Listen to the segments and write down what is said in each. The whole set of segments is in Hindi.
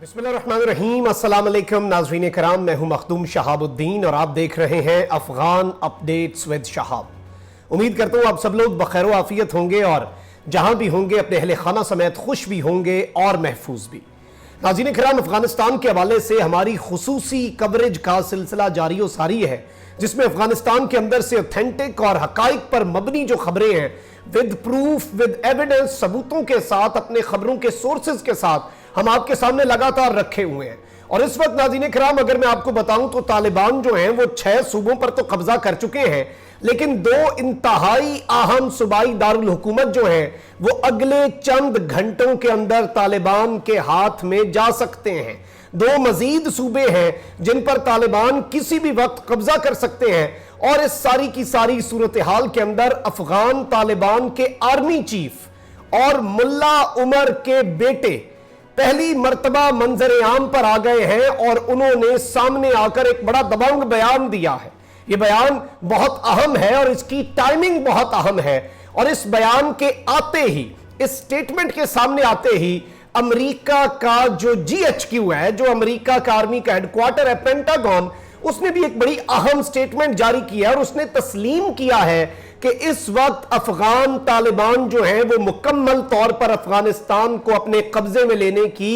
बिस्मिल्लाहिर्रहमानिर्रहीम, अस्सलाम वालेकुम नाज़रीन कराम, मैं हूं मखदूम शहाबुद्दीन और आप देख रहे हैं अफगान अपडेट्स विद शहाब। उम्मीद करता हूं आप सब लोग बखैर आफियत होंगे और जहां भी होंगे अपने अहले खाना समेत खुश भी होंगे और महफूज भी। नाज़रीन कराम, अफगानिस्तान के हवाले से हमारी खुसूसी कवरेज का सिलसिला जारी व सारी है, जिसमें अफगानिस्तान के अंदर से ऑथेंटिक और हकाइक पर मबनी जो खबरें हैं, विद प्रूफ, विद एविडेंस, सबूतों के साथ, अपने खबरों के सोर्सेज के साथ हम आपके सामने लगातार रखे हुए हैं। और इस वक्त नाज़रीन किराम, अगर मैं आपको बताऊं तो तालिबान जो हैं वो 6 सूबों पर तो कब्जा कर चुके हैं, लेकिन 2 इंतहाई अहम सूबाई दारुल हुकूमत जो हैं वो अगले चंद घंटों के अंदर तालिबान के हाथ में जा सकते हैं। 2 मजीद सूबे हैं जिन पर तालिबान किसी भी वक्त कब्जा कर सकते हैं। और इस सारी की सारी सूरत हाल के अंदर अफगान तालिबान के आर्मी चीफ और मुल्ला उमर के बेटे पहली मर्तबा मंजर आम पर आ गए हैं और उन्होंने सामने आकर एक बड़ा दबंग बयान दिया है। यह बयान बहुत अहम है और इसकी टाइमिंग बहुत अहम है। और इस बयान के आते ही, इस स्टेटमेंट के सामने आते ही, अमेरिका का जो GHQ है, जो अमेरिका का आर्मी का हेडक्वार्टर है, पेंटागन, उसने भी एक बड़ी अहम स्टेटमेंट जारी किया और उसने तस्लीम किया है कि इस वक्त अफगान तालिबान जो है वो मुकम्मल तौर पर अफगानिस्तान को अपने कब्जे में लेने की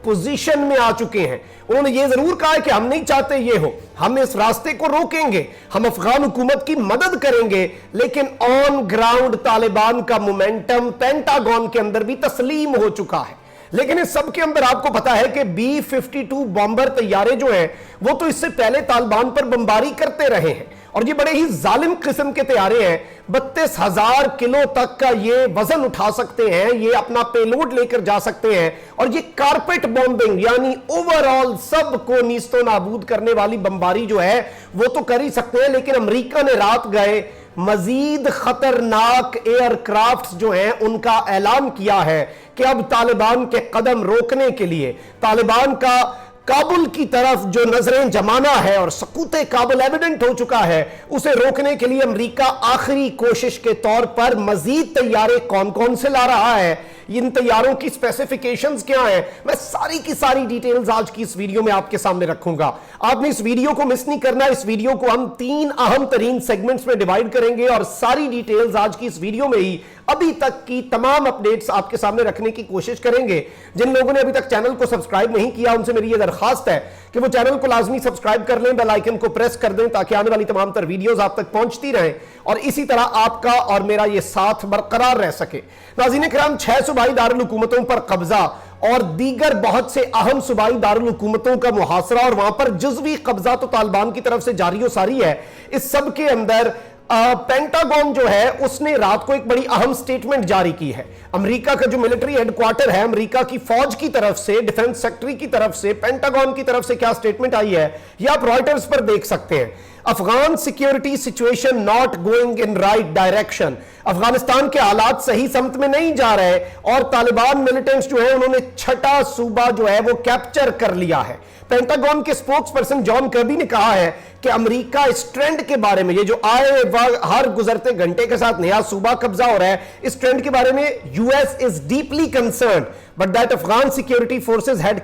पोजीशन में आ चुके हैं। उन्होंने ये जरूर कहा है कि हम नहीं चाहते ये हो, हम इस रास्ते को रोकेंगे, हम अफगान हुकूमत की मदद करेंगे, लेकिन ऑन ग्राउंड तालिबान का मोमेंटम पेंटागन के अंदर भी तस्लीम हो चुका है। लेकिन इस सब के अंदर आपको पता है कि B-52 बॉम्बर तैयारे जो हैं वो तो इससे पहले तालिबान पर बमबारी करते रहे हैं और ये बड़े ही जालिम किस्म के तैयारे हैं। 32,000 किलो तक का ये वजन उठा सकते हैं, ये अपना पेलोड लेकर जा सकते हैं और ये कारपेट बॉम्बिंग यानी ओवरऑल सबको नीस्तो नाबूद करने वाली बमबारी जो है वो तो कर ही सकते हैं। लेकिन अमेरिका ने रात गए मजीद खतरनाक एयरक्राफ्ट जो हैं उनका ऐलान किया है कि अब तालिबान के कदम रोकने के लिए, तालिबान का काबुल की तरफ जो नजरें जमाना है और सकूते काबुल एविडेंट हो चुका है, उसे रोकने के लिए अमेरिका आखिरी कोशिश के तौर पर मजीद तैयारे कौन कौन से ला रहा है, इन तैयारों की स्पेसिफिकेशंस क्या हैं, मैं सारी की सारी डिटेल्स आज की इस वीडियो में आपके सामने रखूंगा। आपने इस वीडियो को मिस नहीं करना। इस वीडियो को हम 3 अहम तरीन सेगमेंट्स में डिवाइड करेंगे और सारी डिटेल्स आज की इस वीडियो में ही अभी तक की तमाम अपडेट्स आपके सामने रखने की कोशिश करेंगे। जिन लोगों ने अभी तक चैनल को सब्सक्राइब नहीं किया, उनसे मेरी यह दरखास्त है कि वो चैनल को लाजमी सब्सक्राइब कर लें, बेल आइकन को प्रेस कर दें ताकि आने वाली तमाम तर वीडियोस आप तक पहुंचती रहें और इसी तरह आपका और मेरा यह साथ बरकरार रह सके। नाज़रीन किराम, 6 सूबाई दारुल हुकूमतों पर कब्जा और दीगर बहुत से अहम सूबाई दारुल हुकूमतों का मुहासरा और वहां पर जुज़वी कब्जा तो तालिबान की तरफ से जारी हो सारी है। इस सब के अंदर पेंटागन जो है उसने रात को एक बड़ी अहम स्टेटमेंट जारी की है। अमेरिका का जो मिलिट्री हेडक्वार्टर है, अमेरिका की फौज की तरफ से, डिफेंस सेक्रेटरी की तरफ से, पेंटागन की तरफ से क्या स्टेटमेंट आई है यह आप रॉयटर्स पर देख सकते हैं। Afghan security situation not going in right direction, Afghanistan के हालात सही समत में नहीं जा रहे और तालिबान मिलिटेंट्स जो है उन्होंने 6ठा सूबा जो है वो कैप्चर कर लिया है। पेंटागन के स्पोक्स पर्सन जॉन कर्बी ने कहा है कि अमेरिका इस ट्रेंड के बारे में, ये जो आए हर गुजरते घंटे के साथ नया सूबा कब्जा हो रहा है, इस ट्रेंड के बारे में US is deeply concerned but that Afghan security forces had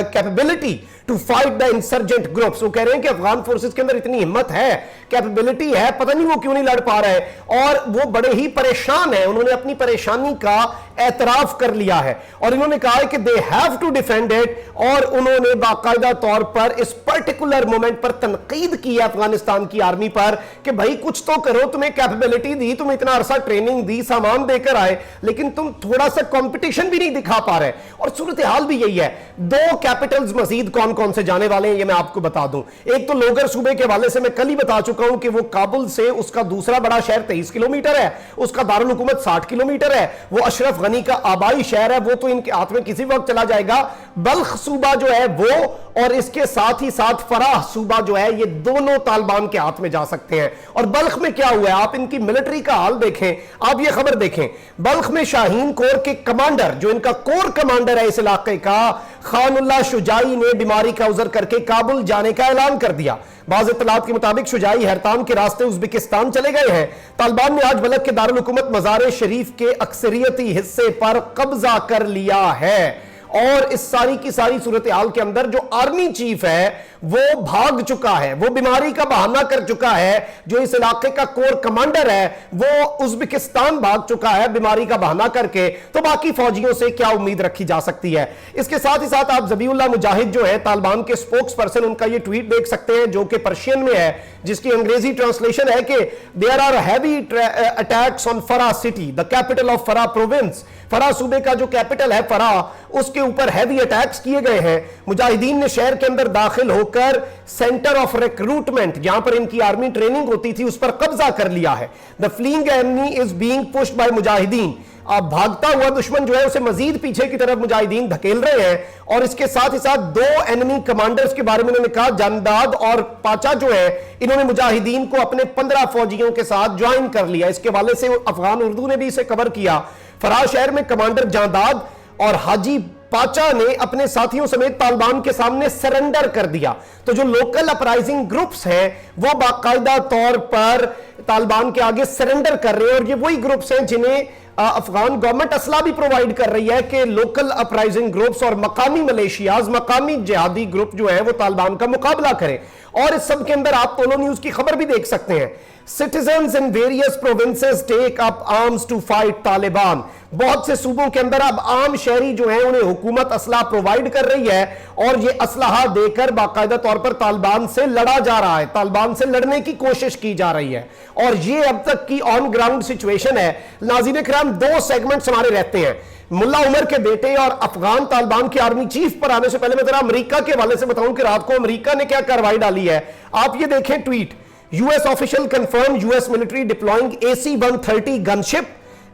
capability to fight the insurgent groups. वो कह रहे हैं कि अफगान फोर्सेस के अंदर इतनी हिम्मत है, कैपेबिलिटी है, पता नहीं वो क्यों नहीं लड़ पा रहे और वो बड़े ही परेशान है। उन्होंने अपनी परेशानी का एतराफ कर लिया है और इन्होंने कहा है कि they have to defend it और उन्होंने बाकायदा तौर पर इस पर्टिकुलर मोमेंट पर तनकीद की है अफगानिस्तान की आर्मी पर कि भाई कुछ तो करो, तुम्हें कैपेबिलिटी दी, तुम्हें इतना अरसा ट्रेनिंग दी, सामान देकर आए, लेकिन तुम थोड़ा सा कंपटीशन भी नहीं दिखा पा रहे। और सूरत हाल भी यही है। 2 कैपिटल्स मजीद कौन कौन से जाने वाले हैं ये मैं आपको बता दूं। एक तो लोगर सूबे के हवाले से मैं कल ही बता चुका हूं कि वो काबुल से उसका दूसरा बड़ा शहर 23 किलोमीटर है, उसका दारुल हुकूमत 60 किलोमीटर है, वो अशरफ गनी का आबाई शहर है, वो तो इनके हाथ में किसी वक्त चला जाएगा। बल्ख सूबा जो है वो और इसके साथ ही साथ फराह सूबा जो है ये दोनों तालिबान के हाथ में जा सकते हैं। और बल्ख में क्या हुआ है, आप इनकी मिलिट्री का हाल देखें, आप ये खबर देखें। बल्ख में शाहीन कोर के कमांडर, जो इनका कोर कमांडर है इस इलाके का, खानुल्लाह शुजाई ने बीमारी का उज़र करके काबुल जाने का ऐलान कर दिया। बाज़ इत्तलात के मुताबिक शुजाई हैरतान के रास्ते उज़्बेकिस्तान चले गए हैं। तालिबान ने आज बलख के दारुल हुकूमत मज़ार शरीफ के अक्सरियती हिस्से पर कब्जा कर लिया है और इस सारी की सारी सूरत हाल के अंदर जो आर्मी चीफ है वो भाग चुका है, वो बीमारी का बहाना कर चुका है। जो इस इलाके का कोर कमांडर है वो उज्बेकिस्तान भाग चुका है बीमारी का बहाना करके। तो बाकी फौजियों से क्या उम्मीद रखी जा सकती है। इसके साथ ही साथ आप ज़बीउल्लाह मुजाहिद जो है तालिबान के स्पोक्स पर्सन, उनका ये ट्वीट देख सकते हैं जो कि पर्शियन में है, जिसकी अंग्रेजी ट्रांसलेशन है कि there are heavy attacks on Farah city, the capital of Farah province. Farah सूबे का जो कैपिटल है फरा, उसके ऊपर हैवी अटैक्स किए गए हैं। मुजाहिदीन ने शहर के अंदर दाखिल होकर सेंटर ऑफ रिक्रूटमेंट, जहां पर इनकी आर्मी ट्रेनिंग होती थी, उस पर कब्जा कर लिया है। The fleeing enemy is being pushed by mujahideen. अब भागता हुआ दुश्मन जो है उसे मजीद पीछे की तरफ मुजाहिदीन धकेल रहे हैं। और इसके साथ ही साथ दो एनिमी कमांडर्स के बारे में उन्होंने कहा, जानदाद और पाचा जो है, इन्होंने मुजाहिदीन को अपने 15 फौजियों के साथ ज्वाइन कर लिया। इसके हवाले से अफगान उर्दू ने भी इसे कवर किया। फराज शहर में कमांडर जानदाद और हाजी पाचा ने अपने साथियों समेत तालिबान के सामने सरेंडर कर दिया। तो जो लोकल अपराइजिंग ग्रुप्स हैं वो बाकायदा तौर पर तालिबान के आगे सरेंडर कर रहे हैं। और ये वही ग्रुप्स हैं जिन्हें अफगान गवर्नमेंट असला भी प्रोवाइड कर रही है कि लोकल अपराइजिंग ग्रुप्स और मकामी मलेशियाज, मकामी जिहादी ग्रुप जो है वो तालिबान का मुकाबला करें। और इस सब के अंदर आप पोलो न्यूज की खबर भी देख सकते हैं। Citizens in various provinces take up arms to fight Taliban. बहुत से सूबों के अंदर अब आम शहरी जो है उन्हें हुकूमत असला प्रोवाइड कर रही है और ये असलाहा देकर बाकायदा तौर पर तालिबान से लड़ा जा रहा है, तालिबान से लड़ने की कोशिश की जा रही है। और ये अब तक की ऑन ग्राउंड सिचुएशन है। नाज़रीन इकराम, दो सेगमेंट्स हमारे रहते हैं, मुल्ला उमर के बेटे और अफगान तालिबान के आर्मी चीफ पर आने से पहले मैं जरा अमेरिका के हवाले से बताऊं कि रात को अमेरिका ने क्या कार्रवाई डाली है। आप ये देखें tweet, US official confirm US military deploying AC-130 gunship,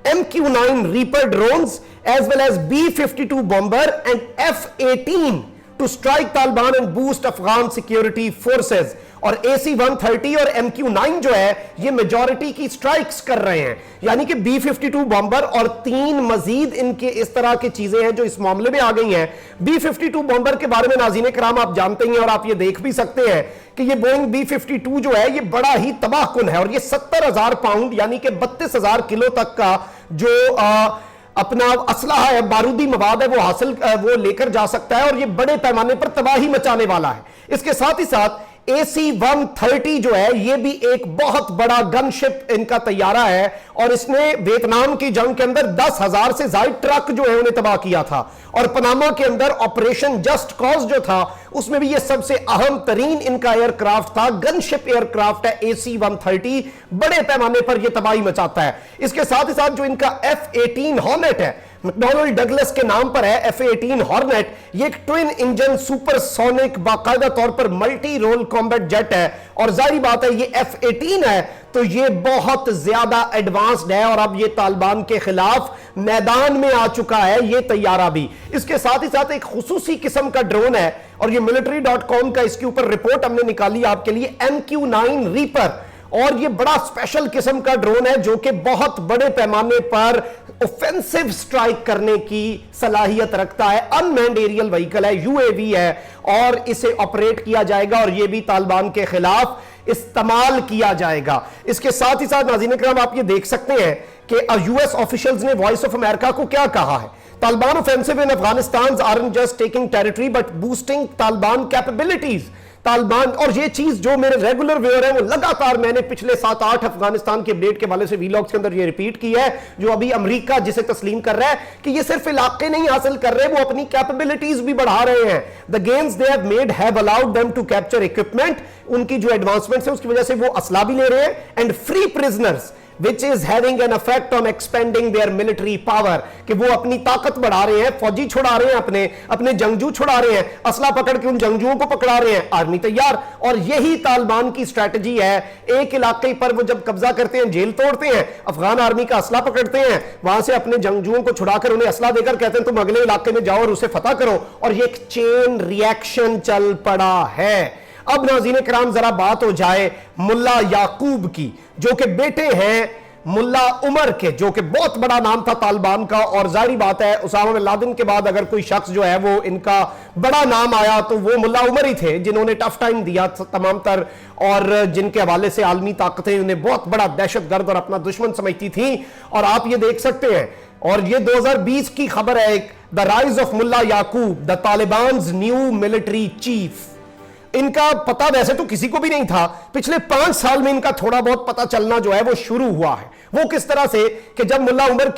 MQ-9 Reaper drones as well as B-52 bomber and F-18 to strike Taliban and boost Afghan security forces। और AC-130 और MQ-9 जो है ये मेजॉरिटी की स्ट्राइक्स कर रहे हैं, यानी कि B-52 बॉम्बर और 3 मजीद इनके इस तरह की चीजें हैं जो इस मामले में आ गई हैं। B-52 बॉम्बर के बारे में नाज़रीन कराम आप जानते हैं और आप ये देख भी सकते हैं कि ये बोइंग B-52 जो है ये बड़ा ही तबाहकुन है और ये 70,000 पाउंड यानी कि 32,000 किलो तक का जो अपना असलहा है, बारूदी मवाद है, वो लेकर जा सकता है और ये बड़े पैमाने पर तबाही मचाने वाला है। इसके साथ ही साथ AC-130 जो है ये भी एक बहुत बड़ा गनशिप इनका तैयारा है और इसने वियतनाम की जंग के अंदर 10,000 से ज्यादा ट्रक जो है उन्हें तबाह किया था। और पनामा के अंदर ऑपरेशन जस्ट कॉज जो था उसमें भी ये सबसे अहम तरीन इनका एयरक्राफ्ट था, गनशिप एयरक्राफ्ट है AC-130, बड़े पैमाने पर यह तबाही मचाता है। इसके साथ ही साथ जो इनका F-18 हॉर्नेट है, मैकडॉनल्ड डगलस के नाम पर है F-18 हॉर्नेट, ये एक ट्विन इंजन सुपरसोनिक बाकायदा तौर पर मल्टी रोल कॉम्बैट जेट है और जाहिर बात है ये F-18 है तो ये बहुत ज्यादा एडवांस्ड है और अब ये तालिबान के खिलाफ मैदान में आ चुका है ये तैयारा भी। इसके साथ ही साथ एक खुसूसी किस्म का ड्रोन है और ये military.com का इसके ऊपर रिपोर्ट हमने निकाली आपके लिए, MQ-9 रीपर। और ये बड़ा स्पेशल किस्म का ड्रोन है जो कि बहुत बड़े पैमाने पर ऑफेंसिव स्ट्राइक करने की सलाहियत रखता है। अनमैन्ड एरियल व्हीकल है, UAV है और इसे ऑपरेट किया जाएगा और यह भी तालिबान के खिलाफ इस्तेमाल किया जाएगा। इसके साथ ही साथ नाज़रीन इकराम आप ये देख सकते हैं कि यूएस ऑफिशियल्स ने वॉइस ऑफ अमेरिका को क्या कहा है। Taliban offensive in Afghanistan aren't just taking territory but boosting Taliban capabilities. Taliban, और ये चीज जो मेरे रेगुलर व्यूअर है वो लगातार मैंने पिछले 7-8 अफगानिस्तान के अपडेट के वाले से वीलॉग्स के अंदर ये रिपीट की है, जो अभी अमेरिका जिसे तस्लीम कर रहा है कि ये सिर्फ इलाके नहीं हासिल कर रहे, वो अपनी कैपेबिलिटीज भी बढ़ा रहे हैं। The gains they have made have allowed them to capture equipment, उनकी जो एडवांसमेंट है उसकी वजह से वो असला भी ले रहे हैं, and free prisoners which is having an effect on expanding their military power, कि वो अपनी ताकत बढ़ा रहे हैं, फौजी छुड़ा रहे हैं, अपने जंगजू छुड़ा रहे हैं, असला पकड़ के उन जंगजुओं को पकड़ा रहे हैं, आर्मी तैयार। और यही तालिबान की स्ट्रैटेजी है, एक इलाके पर वो जब कब्जा करते हैं जेल तोड़ते हैं, अफगान आर्मी का असला पकड़ते हैं, वहां से अपने जंगजुओं को छुड़ाकर उन्हें असला देकर कहते हैं तुम अगले इलाके में जाओ और उसे फतह करो, और ये एक चेन रिएक्शन चल पड़ा है। अब नाज़रीन किराम जरा बात हो जाए मुल्ला याकूब की, जो कि बेटे हैं मुल्ला उमर के, जो कि बहुत बड़ा नाम था तालिबान का। और जाहिर बात है उसामा बिन लादेन के बाद अगर कोई शख्स जो है वो इनका बड़ा नाम आया तो वो मुल्ला उमर ही थे, जिन्होंने टफ टाइम दिया तमाम तर और जिनके हवाले से आलमी ताकतें उन्हें बहुत बड़ा दहशतगर्द और अपना दुश्मन समझती थी। और आप ये देख सकते हैं, और ये 2020 की खबर है, एक the rise of Mullah Yaqub, the Taliban's new military chief. इनका पता वैसे तो किसी को भी नहीं था, पिछले 5 साल में इनका थोड़ा बहुत पता चलना जो है वो शुरू हुआ है। वो किस तरह से कि जब मुल्ला उमर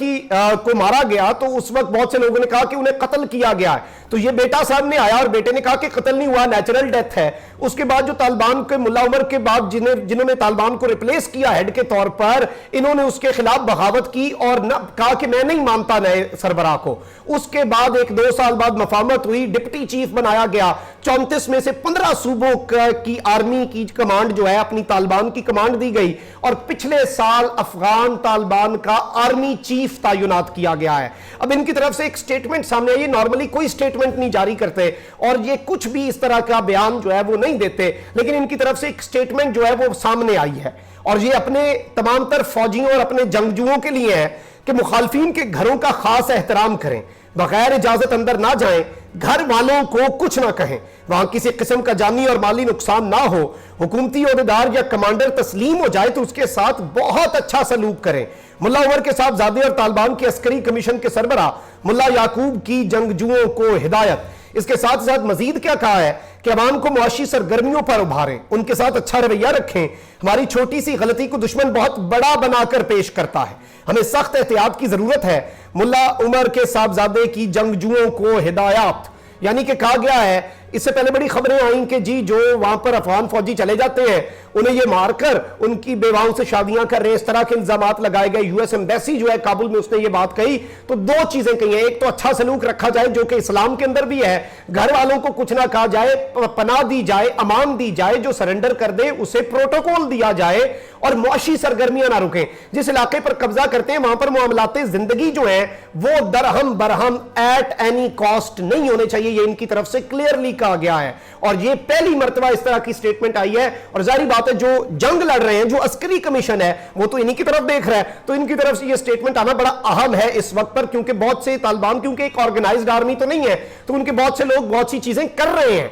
को मारा गया तो उस वक्त बहुत से लोगों ने कहा कि उन्हें कत्ल किया गया है, तो ये बेटा साहब ने आया और बेटे ने कहा कि कत्ल नहीं हुआ, नेचुरल डेथ है। उसके बाद जो तालिबान के मुल्ला उमर के बाद जिन्होंने तालिबान को रिप्लेस किया हेड के तौर पर, इन्होंने उसके खिलाफ बगावत की और न कहा कि मैं नहीं मानता नए सरबराह को। उसके बाद 1-2 साल बाद मफामत हुई, डिप्टी चीफ बनाया गया, 34 में से 15 सूबों की आर्मी की कमांड जो है अपनी तालिबान की कमांड दी गई, और पिछले साल अफगान तालिबान का आर्मी चीफ तैनात किया गया है। अब इनकी तरफ से एक स्टेटमेंट सामने आई, नॉर्मली कोई स्टेटमेंट नहीं जारी करते और ये कुछ भी इस तरह का बयान जो है वो नहीं देते, लेकिन इनकी तरफ से एक स्टेटमेंट जो है वो सामने आई है और ये अपने तमाम तर फौजियों और अपने जंगजुओं के लिए है कि मुखालफिन के घरों का खास एहतराम करें, बगैर इजाजत अंदर ना जाएं, घर वालों को कुछ ना कहें, वहां किसी किस्म का जानी और माली नुकसान ना हो, हुकूमती ओहदेदार या कमांडर तस्लीम हो जाए तो उसके साथ बहुत अच्छा सलूक करें। मुल्ला उमर के साहबजादे और तालिबान के अस्करी कमीशन के सरबराह मुल्ला याकूब की जंगजुओं को हिदायत। इसके साथ साथ मजीद क्या कहा है कि अवाम को मुआशी सरगर्मियों पर उभारें, उनके साथ अच्छा रवैया रखें। हमारी छोटी सी गलती को दुश्मन बहुत बड़ा बनाकर पेश करता है, हमें सख्त एहतियात की जरूरत है। मुल्ला उमर के साहबजादे की जंगजुओं को हिदायत, यानी कि कहा गया है, इससे पहले बड़ी खबरें आई कि जी जो वहां पर अफगान फौजी चले जाते हैं उन्हें ये मारकर उनकी बेवाओं से शादियां कर रहे हैं, इस तरह के इल्जामात लगाए गए। यूएस एम्बेसी जो है काबुल में, उसने ये बात कही तो 2 चीजें कही हैं, एक तो अच्छा सलूक रखा जाए जो कि इस्लाम के अंदर भी है, घर वालों को कुछ ना कहा जाए, पनाह दी जाए, अमान दी जाए, जो सरेंडर कर दे उसे प्रोटोकॉल दिया जाए और मुआशी सरगर्मियां ना रुकें। जिस इलाके पर कब्जा करते हैं वहां पर मामलाते जिंदगी जो है वो दरहम बरहम एट एनी कॉस्ट नहीं होने चाहिए, ये इनकी तरफ से क्लियरली कहा गया है और ये पहली मर्तबा इस तरह की स्टेटमेंट आई है। और जारी बात है, जो जंग लड़ रहे हैं, जो अस्करी कमीशन है वो तो इन्हीं की तरफ देख रहा है, तो इनकी तरफ से ये स्टेटमेंट आना बड़ा अहम है इस वक्त पर, क्योंकि बहुत से तालिबान क्योंकि एक ऑर्गेनाइज्ड आर्मी तो नहीं है, तो उनके बहुत से लोग बहुत सी चीजें कर रहे हैं।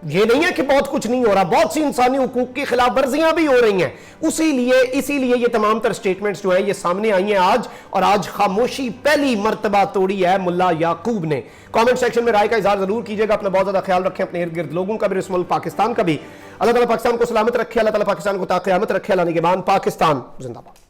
ये नहीं है कि बहुत कुछ नहीं हो रहा, बहुत सी इंसानी हुकूक की खिलाफ वर्जियां भी हो रही हैं। इसीलिए ये तमाम तर स्टेटमेंट्स जो है ये सामने आई हैं आज, और आज खामोशी पहली मर्तबा तोड़ी है मुल्ला याकूब ने। कमेंट सेक्शन में राय का इजहार जरूर कीजिएगा, अपना बहुत ज्यादा ख्याल रखें, अपने इर्द गिर्द लोगों का भी, इस मुल्क पाकिस्तान का भी। अल्लाह ताला पाकिस्तान को सलामत रखे, अल्लाह ताला पाकिस्तान को ता क़यामत रखे। अल्लाह निगहबान, पाकिस्तान जिंदाबाद।